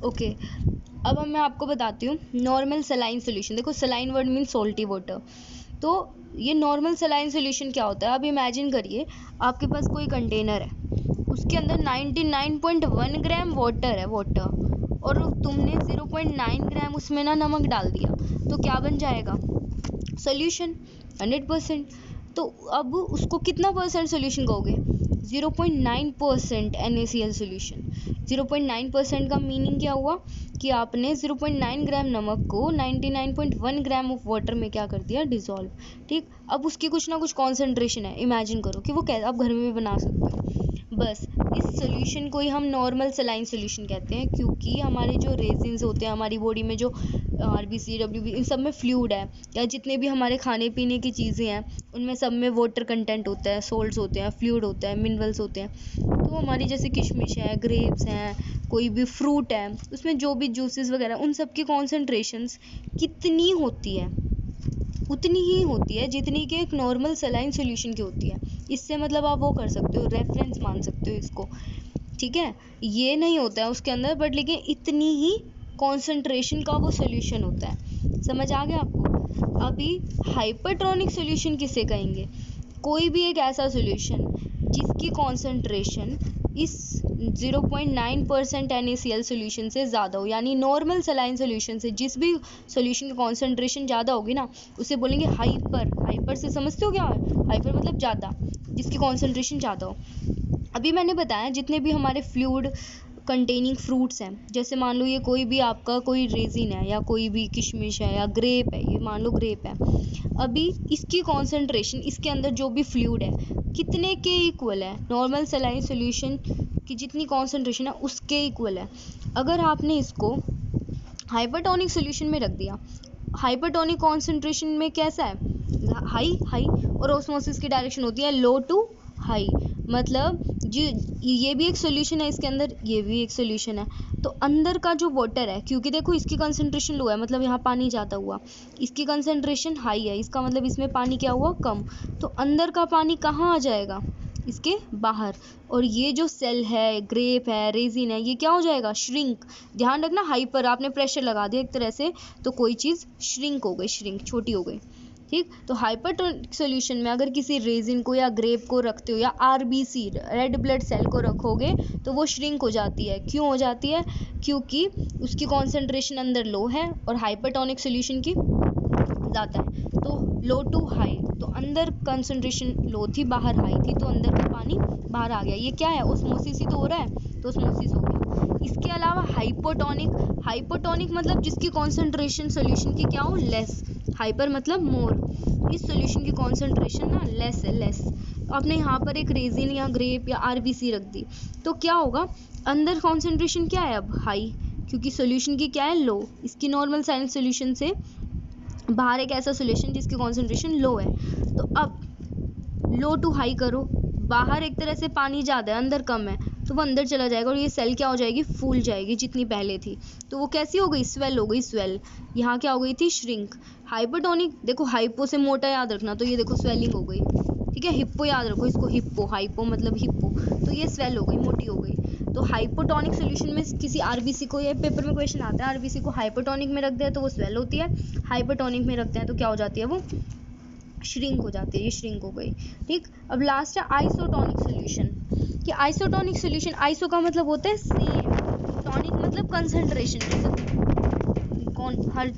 Okay, अब मैं आपको बताती हूँ नॉर्मल सलाइन सोल्यूशन। देखो saline word mean salty water. तो ये नॉर्मल सलाइन सोल्यूशन क्या होता है? अब इमेजिन करिए आपके पास कोई कंटेनर है, उसके अंदर 99.1 ग्राम वाटर है, वाटर, और तुमने 0.9 ग्राम उसमें ना नमक डाल दिया, तो क्या बन जाएगा? सोल्यूशन 100%। तो अब उसको कितना परसेंट सोल्यूशन कहोगे? 0.9% NaCl सोल्यूशन। 0.9% का मीनिंग क्या हुआ कि आपने 0.9 ग्राम नमक को 99.1 ग्राम ऑफ वाटर में क्या कर दिया? डिसॉल्व। ठीक, अब उसकी कुछ ना कुछ कॉन्सेंट्रेशन है, इमेजिन करो कि वो कैसे आप घर में भी बना सकते हो। बस इस सोल्यूशन को ही हम नॉर्मल सलाइन सोल्यूशन कहते हैं, क्योंकि हमारे जो रेजिन्स होते हैं, हमारी बॉडी में जो RBC WB इन सब में फ्लूइड है, या जितने भी हमारे खाने पीने की चीज़ें हैं उनमें सब में वाटर कंटेंट होता है, सोल्ट्स होते हैं, फ्लूइड होता है, मिनरल्स होते हैं। तो हमारी जैसे किशमिश है, ग्रेप्स हैं, कोई भी फ्रूट है, उसमें जो भी जूसेस वगैरह, उन सब की कॉन्सेंट्रेशंस कितनी होती है? उतनी ही होती है जितनी कि एक नॉर्मल सलाइन सोल्यूशन की होती है। इससे मतलब आप वो कर सकते हो, रेफरेंस मान सकते हो इसको। ठीक है, ये नहीं होता है उसके अंदर, बट लेकिन इतनी ही कॉन्सेंट्रेशन का वो सोल्यूशन होता है। समझ आ गया आपको? अभी हाइपरटोनिक सोल्यूशन किसे कहेंगे? कोई भी एक ऐसा सोल्यूशन जिसकी कॉन्सेंट्रेशन इस 0.9% NaCl सोल्यूशन से ज़्यादा हो, यानी नॉर्मल सलाइन सोल्यूशन से जिस भी सोल्यूशन की कॉन्सेंट्रेशन ज़्यादा होगी ना, उसे बोलेंगे हाइपर। हाइपर से समझते हो क्या है? हाइपर मतलब ज़्यादा, जिसकी कॉन्सेंट्रेशन ज़्यादा हो। अभी मैंने बताया जितने भी हमारे फ्लूइड कंटेनिंग फ्रूट्स हैं, जैसे मान लो ये कोई भी आपका कोई रेजिन है, या कोई भी किशमिश है, या ग्रेप है, ये मान लो ग्रेप है। अभी इसकी कॉन्सेंट्रेशन, इसके अंदर जो भी फ्लूइड है, कितने के इक्वल है? नॉर्मल सलाइन सोल्यूशन की जितनी कॉन्सेंट्रेशन है उसके इक्वल है। अगर आपने इसको हाइपरटोनिक सोल्यूशन में रख दिया, हाइपरटोनिक कॉन्सेंट्रेशन में कैसा है? हाई हाई, और ऑस्मोसिस की डायरेक्शन होती है लो टू हाई। मतलब जो ये भी एक सोल्यूशन है, इसके अंदर ये भी एक सोल्यूशन है, तो अंदर का जो वाटर है, क्योंकि देखो इसकी कंसंट्रेशन लो है, मतलब यहाँ पानी ज़्यादा हुआ, इसकी कंसंट्रेशन हाई है, इसका मतलब इसमें पानी क्या हुआ? कम। तो अंदर का पानी कहाँ आ जाएगा? इसके बाहर। और ये जो सेल है, ग्रेप है, रेजिन है, ये क्या हो जाएगा? श्रिंक। ध्यान रखना, हाइपर आपने प्रेशर लगा दिया एक तरह से, तो कोई चीज़ श्रिंक हो गई, श्रिंक छोटी हो गई। ठीक, तो हाइपरटोनिक सोल्यूशन में अगर किसी रेजिन को या ग्रेप को रखते हो, या RBC रेड ब्लड सेल को रखोगे, तो वो श्रिंक हो जाती है। क्यों हो जाती है? क्योंकि उसकी कॉन्सेंट्रेशन अंदर लो है और हाइपरटोनिक सोल्यूशन की ज़्यादा है। तो लो टू हाई, तो अंदर कंसंट्रेशन लो थी, बाहर हाई थी, तो अंदर का पानी बाहर आ गया। ये क्या है? ओस्मोसिस ही तो हो रहा है, तो ओस्मोसिस हो गया। इसके अलावा हाइपोटोनिक, हाइपोटोनिक मतलब जिसकी कॉन्सेंट्रेशन सोल्यूशन की क्या हो? लेस। हाइपर मतलब मोर। इस सोल्यूशन की कॉन्सेंट्रेशन ना लेस है, लेस। आपने यहाँ पर एक रेजिन या ग्रेप या RBC रख दी, तो क्या होगा? अंदर कॉन्सेंट्रेशन क्या है अब? हाई, क्योंकि सोल्यूशन की क्या है? लो। इसकी नॉर्मल साइंस सोल्यूशन से बाहर एक ऐसा सोल्यूशन जिसकी कॉन्सेंट्रेशन लो है, तो अब लो टू हाई करो, बाहर एक तरह से पानी ज़्यादा है, अंदर कम है, तो वो अंदर चला जाएगा और ये सेल क्या हो जाएगी? फूल जाएगी जितनी पहले थी। तो वो कैसी हो गई? स्वेल हो गई, स्वेल। यहाँ क्या हो गई थी? श्रिंक। हाइपरटोनिक, देखो हाइपो से मोटा याद रखना, तो ये देखो स्वेलिंग हो गई। ठीक है, हिप्पो याद रखो इसको, हिप्पो, हाइपो मतलब हिप्पो, तो ये स्वेल हो गई, मोटी हो गई। तो हाइपोटोनिक सोल्यूशन में किसी RBC को, ये पेपर में क्वेश्चन आता है, RBC को हाइपोटोनिक में रख दे तो वो स्वेल होती है, हाइपरटोनिक में रखते हैं तो क्या हो जाती है? वो श्रिंक हो जाती है। ये श्रिंक हो गई। ठीक, अब लास्ट है आइसोटोनिक सोल्यूशन। कि आइसोटोनिक सोल्यूशन, आइसो का मतलब होता है सेम, टॉनिक मतलब कंसंट्रेशन, जैसे कौन हर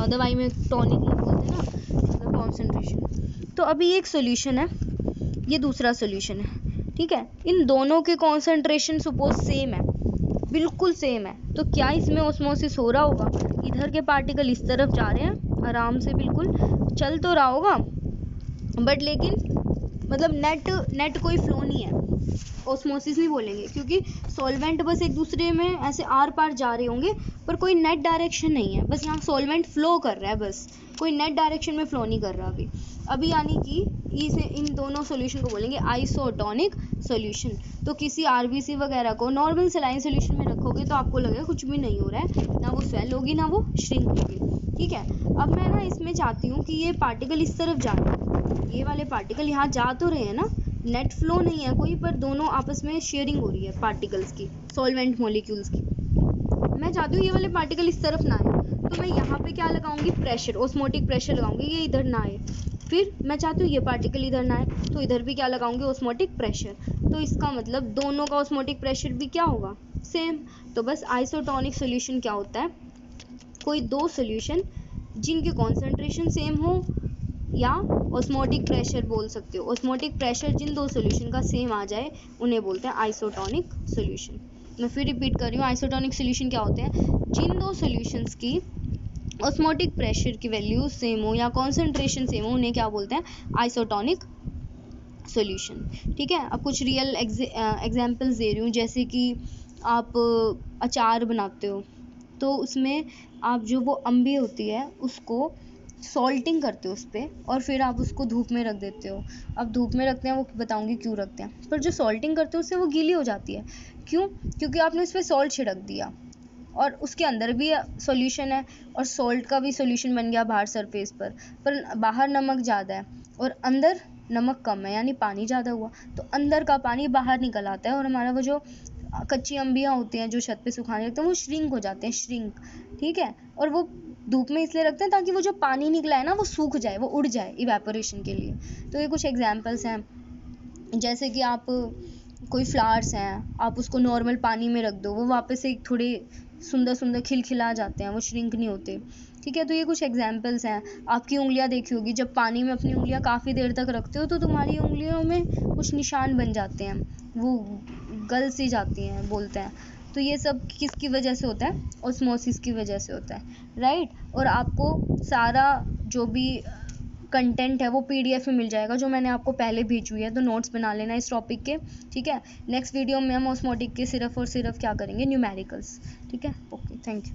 दवाई में टॉनिक बोलते हैं ना, मतलब कॉन्सेंट्रेशन। तो अभी एक सोल्यूशन है, ये दूसरा सोल्यूशन है। ठीक है, इन दोनों के कॉन्सेंट्रेशन सपोज सेम है, बिल्कुल सेम है, तो क्या इसमें ऑस्मोसिस हो रहा होगा? इधर के पार्टिकल इस तरफ जा रहे हैं आराम से, बिल्कुल चल तो रहा होगा, बट लेकिन मतलब नेट कोई फ्लो नहीं है, ऑस्मोसिस नहीं बोलेंगे, क्योंकि सॉल्वेंट बस एक दूसरे में ऐसे आर पार जा रहे होंगे, पर कोई नेट डायरेक्शन नहीं है, बस यहाँ सॉल्वेंट फ्लो कर रहा है, बस कोई नेट डायरेक्शन में फ्लो नहीं कर रहा अभी यानी कि इसे, इन दोनों सोल्यूशन को बोलेंगे आइसोटोनिक सोल्यूशन। तो किसी RBC वगैरह को नॉर्मल सलाइन सोल्यूशन में रखोगे तो आपको लगेगा कुछ भी नहीं हो रहा है, ना वो स्वेल होगी ना वो श्रिंक होगी। ठीक है, अब मैं ना इसमें चाहती हूँ कि ये पार्टिकल इस तरफ जा रहे हैं, ये वाले पार्टिकल यहाँ जा तो रहे हैं ना, नेट फ्लो नहीं है कोई, पर दोनों आपस में शेयरिंग हो रही है पार्टिकल्स की, सॉल्वेंट मॉलिक्यूल्स की। मैं चाहती हूँ ये वाले पार्टिकल इस तरफ ना आए, तो मैं यहाँ पे क्या लगाऊंगी, प्रेशर, ऑस्मोटिक प्रेशर लगाऊंगी, ये इधर ना आए। फिर मैं चाहती हूँ ये पार्टिकल इधर ना आए, तो इधर भी क्या लगाऊंगी, ऑस्मोटिक प्रेशर। तो इसका मतलब दोनों का ऑस्मोटिक प्रेशर भी क्या होगा, सेम। तो बस आइसोटोनिक सोल्यूशन क्या होता है, कोई दो सोल्यूशन जिनके कॉन्सेंट्रेशन सेम हो, या ऑस्मोटिक प्रेशर बोल सकते हो, ऑस्मोटिक प्रेशर जिन दो सोल्यूशन का सेम आ जाए उन्हें बोलते हैं आइसोटोनिक सोल्यूशन। मैं फिर रिपीट कर रही हूँ, आइसोटोनिक सोल्यूशन क्या होते हैं, जिन दो सोल्यूशंस की ऑस्मोटिक प्रेशर की वैल्यू सेम हो या कॉन्सेंट्रेशन सेम हो उन्हें क्या बोलते हैं, आइसोटोनिक सॉल्यूशन। ठीक है, अब कुछ रियल एग्जांपल्स दे रही हूँ, जैसे कि आप अचार बनाते हो, तो उसमें आप जो वो अम्बी होती है उसको सॉल्टिंग करते हो उस पर, और फिर आप उसको धूप में रख देते हो। अब धूप में रखते हैं, वो बताऊंगी क्यों रखते हैं, पर जो सॉल्टिंग करते हो उससे वो गीली हो जाती है। क्यों, क्योंकि आपने उस पर सॉल्ट छिड़क दिया, और उसके अंदर भी सॉल्यूशन है, और सॉल्ट का भी सॉल्यूशन बन गया बाहर सरफेस पर बाहर नमक ज़्यादा है और अंदर नमक कम है, यानी पानी ज़्यादा हुआ, तो अंदर का पानी बाहर निकल आता है, और हमारा वो जो कच्ची अम्बियाँ होती हैं जो छत पे सुखाने लगते हैं वो श्रिंक हो जाते हैं, श्रिंक। ठीक है, और वो धूप में इसलिए रखते हैं ताकि वो जो पानी निकला है ना वो सूख जाए, वो उड़ जाए इवेपोरेशन के लिए। तो ये कुछ एग्जांपल्स हैं, जैसे कि आप कोई फ्लावर्स हैं, आप उसको नॉर्मल पानी में रख दो, वो वापस से थोड़े सुंदर सुंदर खिलखिला जाते हैं, वो श्रिंक नहीं होते। ठीक है, तो ये कुछ एग्जांपल्स हैं। आपकी उंगलियां देखी होगी, जब पानी में अपनी उंगलियां काफ़ी देर तक रखते हो तो तुम्हारी उंगलियों में कुछ निशान बन जाते हैं, वो गल सी जाती हैं बोलते हैं। तो ये सब किसकी वजह से होता है, ऑस्मोसिस की वजह से होता है, राइट। और आपको सारा जो भी कंटेंट है वो पीडीएफ में मिल जाएगा, जो मैंने आपको पहले भेजी हुई है, तो नोट्स बना लेना इस टॉपिक के। ठीक है, नेक्स्ट वीडियो में हम ऑस्मोटिक के सिर्फ और सिर्फ क्या करेंगे, न्यूमेरिकल्स। ठीक है, ओके, थैंक यू।